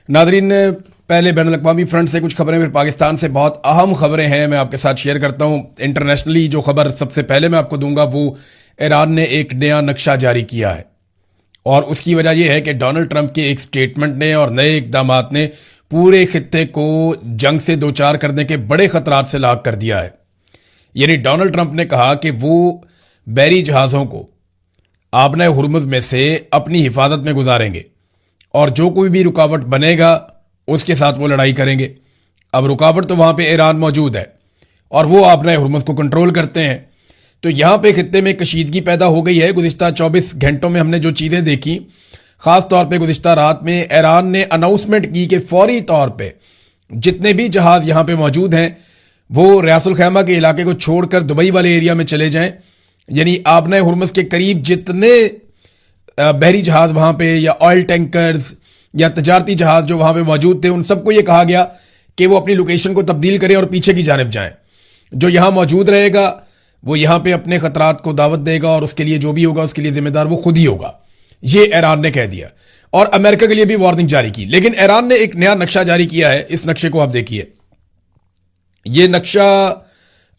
Nadreen, पहले बैनुल-अक़वामी front से कुछ खबरें, फिर पाकिस्तान से बहुत अहम खबरें हैं, मैं आपके साथ शेयर करता हूं। इंटरनेशनली जो खबर सबसे पहले मैं आपको दूंगा वो ईरान ने एक नया नक्शा जारी किया है और उसकी वजह यह है कि डोनाल्ड ट्रंप के एक स्टेटमेंट ने और नए इकदामात ने पूरे खित्ते को जंग से दो चार करने के बड़े खतरात से लाक कर दिया है। यानी डोनाल्ड ट्रंप ने कहा कि वो बहरी जहाज़ों को आबना हुर्मुज़ में से अपनी हिफाजत में गुजारेंगे और जो कोई भी रुकावट बनेगा उसके साथ वो लड़ाई करेंगे। अब रुकावट तो वहां पे ईरान मौजूद है और वो आबना हुर्मुज़ को कंट्रोल करते हैं, तो यहां पे खित्ते में कशीदगी पैदा हो गई है। गुज़िश्ता 24 घंटों में हमने जो चीज़ें देखी, खास तौर पे गुज़िश्ता रात में ईरान ने अनाउंसमेंट की कि फौरी तौर पे जितने भी जहाज यहां पे मौजूद हैं वो रियासुल खैमा के इलाके को छोड़कर दुबई वाले एरिया में चले जाएं। यानी आबना हुर्मुज़ के करीब जितने बहरी जहाज वहां पे या ऑयल टैंकर्स या तजारती जहाज जो वहां पे मौजूद थे, उन सबको यह कहा गया कि वो अपनी लोकेशन को तब्दील करें और पीछे की जानिब जाएं। जो यहां मौजूद रहेगा वो यहां पे अपने खतरात को दावत देगा और उसके लिए जो भी होगा उसके लिए जिम्मेदार वो खुद ही होगा, ये ईरान ने कह दिया और अमेरिका के लिए भी वार्निंग जारी की। लेकिन ईरान ने एक नया नक्शा जारी किया है। इस नक्शे को आप देखिए, ये नक्शा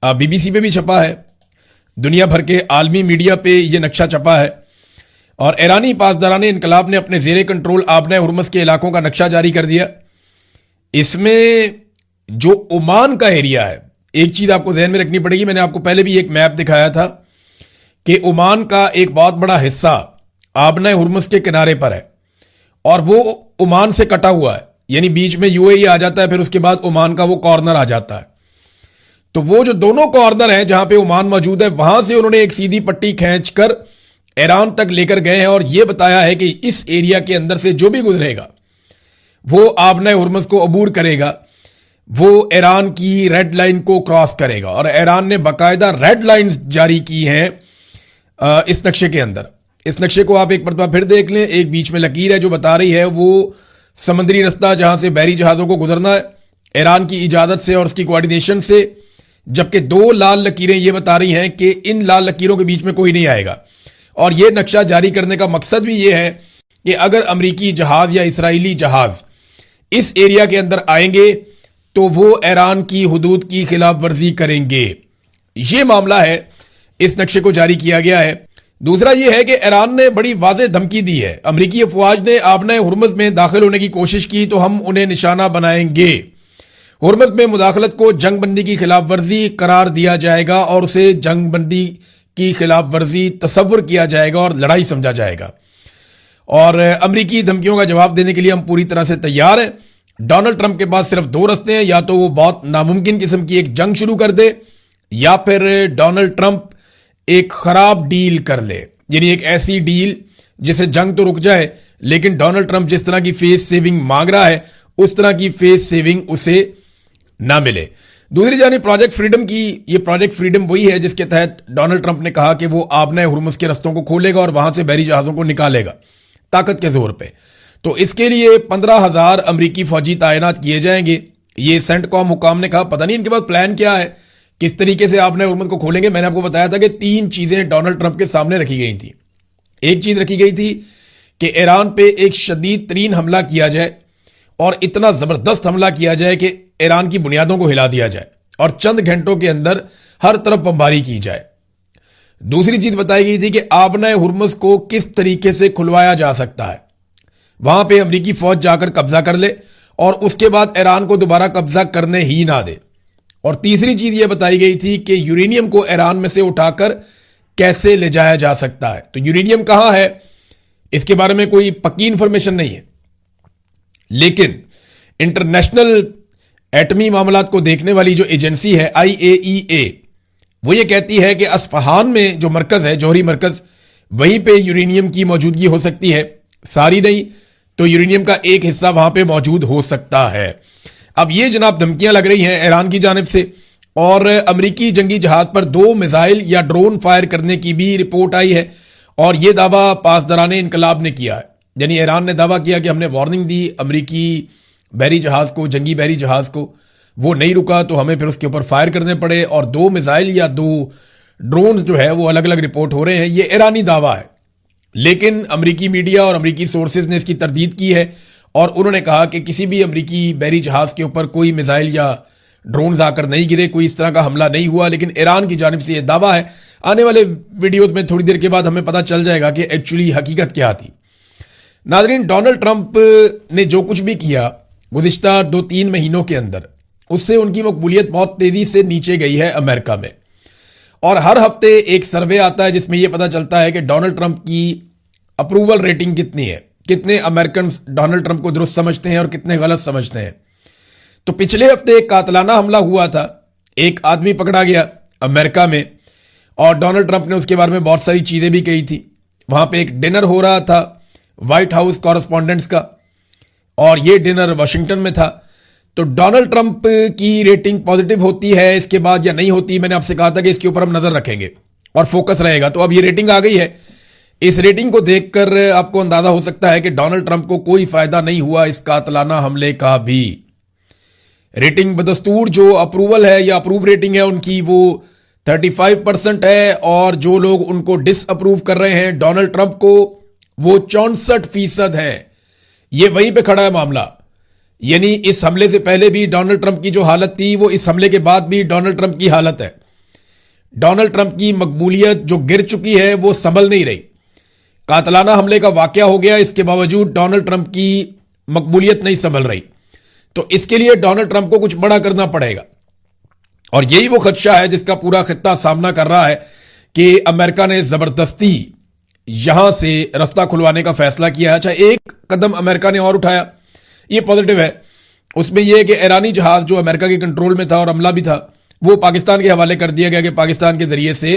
बीबीसी पे भी छपा है, दुनिया भर के आलमी मीडिया पे ये नक्शा छपा है और ईरानी पासदारान इनकलाब ने अपने जेरे कंट्रोल आबना हुर्मुज़ के इलाकों का नक्शा जारी कर दिया। इसमें जो ओमान का एरिया है, एक चीज आपको ध्यान में रखनी पड़ेगी, मैंने आपको पहले भी एक मैप दिखाया था कि ओमान का एक बहुत बड़ा हिस्सा आबना हुर्मुज़ के किनारे पर है और वो ओमान से कटा हुआ है, यानी बीच में यूएई आ जाता है, फिर उसके बाद ओमान का वो कॉर्नर आ जाता है। तो वो जो दोनों कॉर्नर हैं जहां पे ओमान मौजूद है, वहां से उन्होंने एक सीधी पट्टी खींचकर ईरान तक लेकर गए हैं और यह बताया है कि इस एरिया के अंदर से जो भी गुजरेगा वो आबना हुर्मुज़ को अबूर करेगा, वो ईरान की रेड लाइन को क्रॉस करेगा। और ईरान ने बाकायदा रेड लाइंस जारी की हैं इस नक्शे के अंदर। इस नक्शे को आप एक मरतबा फिर देख लें, एक बीच में लकीर है जो बता रही है वो समुद्री रास्ता जहां से बहरी जहाजों को गुजरना है ईरान की इजाजत से और उसकी कोऑर्डिनेशन से, जबकि दो लाल लकीरें ये बता रही हैं कि इन लाल लकीरों के बीच में कोई नहीं आएगा। और यह नक्शा जारी करने का मकसद भी यह है कि अगर अमरीकी जहाज या इसराइली जहाज इस एरिया के अंदर आएंगे तो वो ईरान की हुदूद की खिलाफ वर्जी करेंगे। यह मामला है, इस नक्शे को जारी किया गया है। दूसरा यह है कि ईरान ने बड़ी वाज़ेह धमकी दी है, अमरीकी अफवाज ने आबना हुर्मुज़ में दाखिल होने की कोशिश की तो हम उन्हें निशाना बनाएंगे। हुर्मुज़ में मुदाखलत को जंग बंदी की खिलाफ वर्जी करार दिया जाएगा और उसे जंग बंदी की खिलाफ वर्जी तस्वुर किया जाएगा और लड़ाई समझा जाएगा। और अमरीकी धमकियों का जवाब देने के लिए हम पूरी तरह से तैयार हैं। डोनाल्ड ट्रंप के पास सिर्फ दो रास्ते हैं, या तो वो बहुत नामुमकिन किस्म की एक जंग शुरू कर दे या फिर डोनाल्ड ट्रंप एक खराब डील कर ले, यानी एक ऐसी डील जिसे जंग तो रुक जाए लेकिन डोनाल्ड ट्रंप जिस तरह की फेस सेविंग मांग रहा है उस तरह की फेस सेविंग उसे ना मिले। दूसरी जानी प्रोजेक्ट फ्रीडम की, ये प्रोजेक्ट फ्रीडम वही है जिसके तहत डोनाल्ड ट्रंप ने कहा कि वो आबना हुर्मुज़ के रस्तों को खोलेगा और वहां से बहरी जहाजों को निकालेगा ताकत के जोर पे। तो इसके लिए 15,000 अमरीकी फौजी तैनात किए जाएंगे। ये सेंटकॉम हुकाम ने कहा, पता नहीं इनके पास प्लान क्या है, किस तरीके से आबना हुर्मुज़ को खोलेंगे। मैंने आपको बताया था कि 3 चीजें डोनाल्ड ट्रंप के सामने रखी गई थी। एक चीज रखी गई थी कि ईरान पे एक शदीद तरीन हमला किया जाए और इतना जबरदस्त हमला किया जाए कि ईरान की बुनियादों को हिला दिया जाए और चंद घंटों के अंदर हर तरफ बमबारी की जाए। दूसरी चीज बताई गई थी कि आबना हुर्मुज़ को किस तरीके से खुलवाया जा सकता है, वहां पे अमरीकी फौज जाकर कब्जा कर ले और उसके बाद ईरान को दोबारा कब्जा करने ही ना दे। और तीसरी चीज यह बताई गई थी कि यूरेनियम को ईरान में से उठाकर कैसे ले जाया जा सकता है। तो यूरेनियम कहां है इसके बारे में कोई पक्की इंफॉर्मेशन नहीं है, लेकिन इंटरनेशनल एटमी मामलात को देखने वाली जो एजेंसी है IAEA, वो ये कहती है कि अस्फहान में जो मरकज है, जौहरी मरकज, वहीं पे यूरेनियम की मौजूदगी हो सकती है, सारी नहीं तो यूरेनियम का एक हिस्सा वहां पे मौजूद हो सकता है। अब ये जनाब धमकियां लग रही हैं ईरान की जानिब से और अमरीकी जंगी जहाज पर 2 मिसाइल या ड्रोन फायर करने की भी रिपोर्ट आई है और यह दावा पासदारान इनकलाब ने किया है। यानी ईरान ने दावा किया कि हमने वार्निंग दी अमरीकी बहरी जहाज को, जंगी बहरी जहाज को, वो नहीं रुका तो हमें फिर उसके ऊपर फायर करने पड़े और 2 मिसाइल या 2 ड्रोन जो है वो अलग अलग रिपोर्ट हो रहे हैं। ये ईरानी दावा है, लेकिन अमरीकी मीडिया और अमरीकी सोर्सेज ने इसकी तरदीद की है और उन्होंने कहा कि किसी भी अमेरिकी बहरी जहाज के ऊपर कोई मिसाइल या ड्रोन आकर नहीं गिरे, कोई इस तरह का हमला नहीं हुआ। लेकिन ईरान की जानिब से यह दावा है। आने वाले वीडियोज में थोड़ी देर के बाद हमें पता चल जाएगा कि एक्चुअली हकीकत क्या थी। नाजरीन, डोनाल्ड ट्रंप ने जो कुछ भी किया गुज़िश्ता 2-3 महीनों के अंदर, उससे उनकी मकबूलियत बहुत तेजी से नीचे गई है अमेरिका में। और हर हफ्ते एक सर्वे आता है जिसमें यह पता चलता है कि डोनाल्ड ट्रंप की अप्रूवल रेटिंग कितनी है, कितने अमेरिकन डोनाल्ड ट्रंप को दुरुस्त समझते हैं और कितने गलत समझते हैं। तो पिछले हफ्ते एक कातलाना हमला हुआ था, एक आदमी पकड़ा गया अमेरिका में, और डोनाल्ड ट्रंप ने उसके बारे में बहुत सारी चीजें भी कही थी। वहां पे एक डिनर हो रहा था व्हाइट हाउस कॉरेस्पॉन्डेंट्स का, और ये डिनर वाशिंगटन में था। तो डोनाल्ड ट्रंप की रेटिंग पॉजिटिव होती है इसके बाद या नहीं होती, मैंने आपसे कहा था कि इसके ऊपर हम नजर रखेंगे और फोकस रहेगा। तो अब ये रेटिंग आ गई है। इस रेटिंग को देखकर आपको अंदाजा हो सकता है कि डोनाल्ड ट्रंप को कोई फायदा नहीं हुआ इस कातलाना हमले का भी। रेटिंग बदस्तूर जो अप्रूवल है या अप्रूव रेटिंग है उनकी, वो 35% है, और जो लोग उनको डिसअप्रूव कर रहे हैं डोनाल्ड ट्रंप को, वो 64% है। ये वहीं पे खड़ा है मामला। यानी इस हमले से पहले भी डोनाल्ड ट्रंप की जो हालत थी, वो इस हमले के बाद भी डोनाल्ड ट्रंप की हालत है। डोनाल्ड ट्रंप की मकबूलियत जो गिर चुकी है वो संभल नहीं रही। कातलाना हमले का वाकया हो गया, इसके बावजूद डोनाल्ड ट्रंप की मकबूलियत नहीं संभल रही। तो इसके लिए डोनाल्ड ट्रंप को कुछ बड़ा करना पड़ेगा, और यही वो खदशा है जिसका पूरा खित्ता सामना कर रहा है कि अमेरिका ने जबरदस्ती यहां से रास्ता खुलवाने का फैसला किया है। अच्छा, एक कदम अमेरिका ने और उठाया, ये पॉजिटिव है। उसमें यह है कि ईरानी जहाज जो अमेरिका के कंट्रोल में था और हमला भी था, वो पाकिस्तान के हवाले कर दिया गया कि पाकिस्तान के जरिए से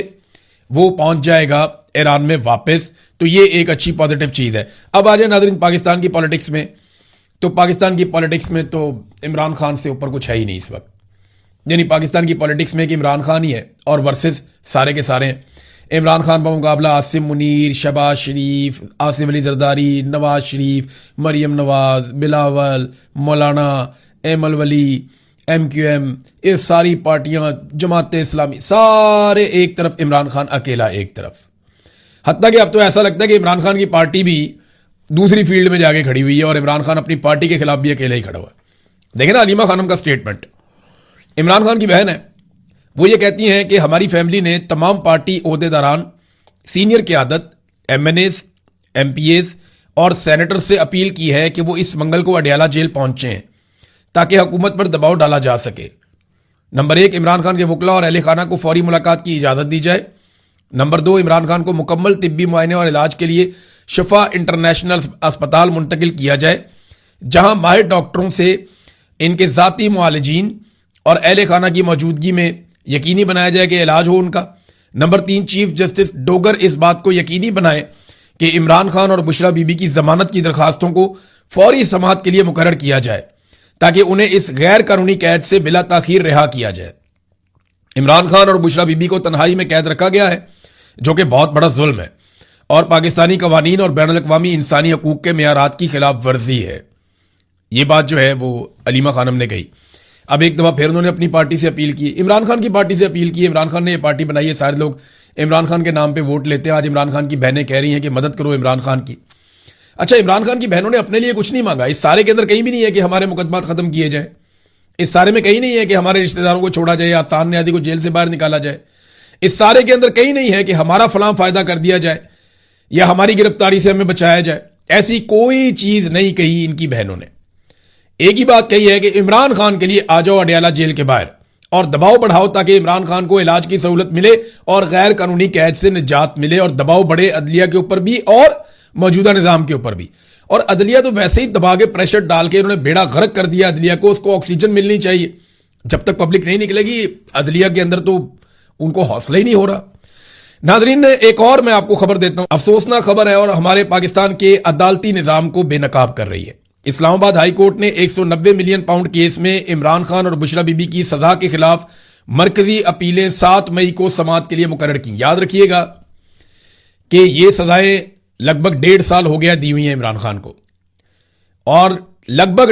वो पहुंच जाएगा ईरान में वापस। तो ये एक अच्छी पॉजिटिव चीज है। अब आ जाए नाज़रीन पाकिस्तान की पॉलिटिक्स में। तो पाकिस्तान की पॉलिटिक्स में तो इमरान खान से ऊपर कुछ है ही नहीं इस वक्त। यानी पाकिस्तान की पॉलिटिक्स में कि इमरान खान ही है और वर्सेस सारे के सारे हैं। इमरान खान का मुकाबला आसिम मुनीर, शहबाज शरीफ, आसिम अली जरदारी, नवाज शरीफ, मरियम नवाज, बिलावल, मौलाना, एमल वली, MQM, ये सारी पार्टियां, जमात इस्लामी, सारे एक तरफ, इमरान खान अकेला एक तरफ। हत्ता कि अब तो ऐसा लगता है कि इमरान खान की पार्टी भी दूसरी फील्ड में जाके खड़ी हुई है और इमरान खान अपनी पार्टी के खिलाफ भी अकेला ही खड़ा हुआ है। देखें ना हलीमा खानम का स्टेटमेंट, इमरान खान की बहन है, वो ये कहती हैं कि हमारी फैमिली ने तमाम पार्टी ओहदेदारान, सीनियर क़यादत, MNAs, MPAs और सेनेटर से अपील की है कि वो इस मंगल को अडयाला जेल पहुंचे ताकि हुकूमत पर दबाव डाला जा सके। नंबर 1, इमरान खान के वकला और अहले खाना को फौरी मुलाकात की इजाज़त दी जाए। नंबर 2, इमरान खान को मुकम्मल तिब्बी मुआयने और इलाज के लिए शिफा इंटरनेशनल अस्पताल मुंतकिल किया जाए, जहां माहिर डॉक्टरों से इनके ज़ाती मुआलजीन और अहले खाना की मौजूदगी में यकीनी बनाया जाए कि इलाज हो उनका। नंबर 3, चीफ जस्टिस डोगर इस बात को यकीनी बनाए कि इमरान खान और बुशरा बीबी की जमानत की दरखास्तों को फौरी समाअत के लिए मुकर्रर किया जाए ताकि उन्हें इस गैर कानूनी कैद से बिला ताखीर रिहा किया जाए। इमरान खान और बुशरा बीबी को तन्हाई में कैद रखा गया है, जो कि बहुत बड़ा जुल्म है और पाकिस्तानी कवानीन और बैनुल अक़वामी इंसानी हकूक़ के मेयारात की खिलाफ वर्जी है। ये बात जो है वो हलीमा खानम ने कही। अब एक दफा फिर उन्होंने अपनी पार्टी से अपील की, इमरान खान की पार्टी से अपील की। इमरान खान ने ये पार्टी बनाई है, सारे लोग इमरान खान के नाम पे वोट लेते हैं। आज इमरान खान की बहनें कह रही हैं कि मदद करो इमरान खान की। अच्छा, इमरान खान की बहनों ने अपने लिए कुछ नहीं मांगा। इस सारे के अंदर कहीं भी नहीं है कि हमारे मुकदमात खत्म किए जाए। इस सारे में कहीं नहीं है कि हमारे रिश्तेदारों को छोड़ा जाए या आसान न्यादी को जेल से बाहर निकाला जाए। इस सारे के अंदर कहीं नहीं है कि हमारा फलां फायदा कर दिया जाए या हमारी गिरफ्तारी से हमें बचाया जाए। ऐसी कोई चीज नहीं कही इनकी बहनों ने। एक ही बात कही है कि इमरान खान के लिए आ जाओ अडयाला जेल के बाहर और दबाव बढ़ाओ ताकि इमरान खान को इलाज की सहूलत मिले और गैर कानूनी कैद से निजात मिले, और दबाव बढ़े अदलिया के ऊपर भी और मौजूदा निजाम के ऊपर भी। और अदलिया तो वैसे ही दबा के प्रेशर डाल के उन्होंने बेड़ा गर्क कर दिया अदलिया को। उसको ऑक्सीजन मिलनी चाहिए। जब तक पब्लिक नहीं निकलेगी अदलिया के अंदर तो उनको हौसला ही नहीं हो रहा। नाजरीन, एक और मैं आपको खबर देता हूं, अफसोसनाक खबर है और हमारे पाकिस्तान के अदालती निजाम को बेनकाब कर रही है। इस्लामाबाद हाई कोर्ट ने 190 मिलियन पाउंड केस में इमरान खान और बुशरा बीबी की सजा के खिलाफ मरकजी अपीलें 7 मई को समाअत के लिए मुकर्रर की। याद रखिएगा कि ये सजाएं लगभग 1.5 साल हो गया दी हुई हैं इमरान खान को, और लगभग